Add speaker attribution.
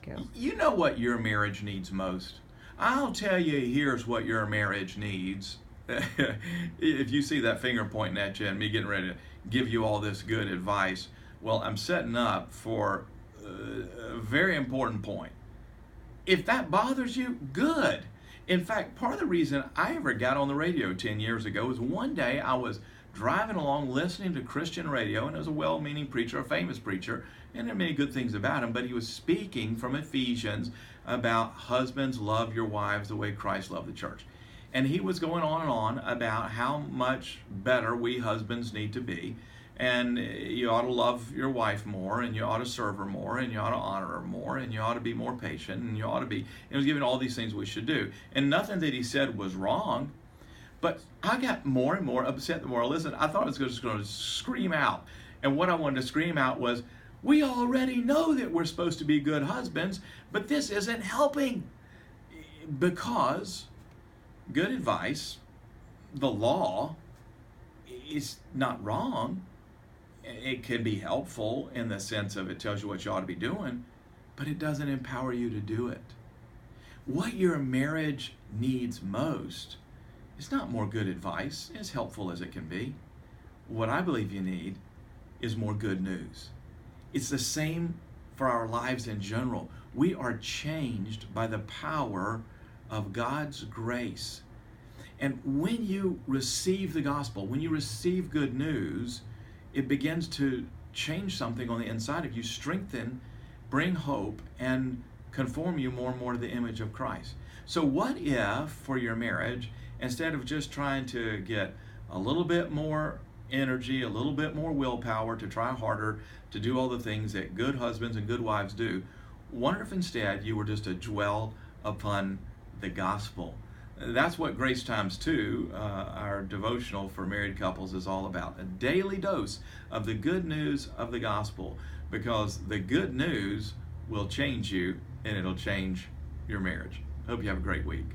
Speaker 1: you.
Speaker 2: You know what your marriage needs most? I'll tell you, here's what your marriage needs. If you see that finger pointing at you and me getting ready to give you all this good advice, well, I'm setting up for a very important point. If that bothers you, good. In fact, part of the reason I ever got on the radio 10 years ago was one day I was driving along listening to Christian radio, and it was a well-meaning preacher, a famous preacher, and there are many good things about him, but he was speaking from Ephesians about husbands, love your wives the way Christ loved the church. And he was going on and on about how much better we husbands need to be. And you ought to love your wife more, and you ought to serve her more, and you ought to honor her more, and you ought to be more patient, and you ought to be, and he was giving all these things we should do. And nothing that he said was wrong, but I got more and more upset the more I listened. I thought I was just going to scream out. And what I wanted to scream out was, we already know that we're supposed to be good husbands, but this isn't helping. Because good advice, the law, is not wrong. It can be helpful in the sense of it tells you what you ought to be doing, but it doesn't empower you to do it. What your marriage needs most is not more good advice, as helpful as it can be. What I believe you need is more good news. It's the same for our lives in general. We are changed by the power of God's grace. And when you receive the gospel, when you receive good news, it begins to change something on the inside of you, strengthen, bring hope, and conform you more and more to the image of Christ. So what if, for your marriage, instead of just trying to get a little bit more energy, a little bit more willpower to try harder to do all the things that good husbands and good wives do, wonder if instead you were just to dwell upon the gospel. That's what Grace Times 2, our devotional for married couples, is all about. A daily dose of the good news of the gospel, because the good news will change you and it'll change your marriage. Hope you have a great week.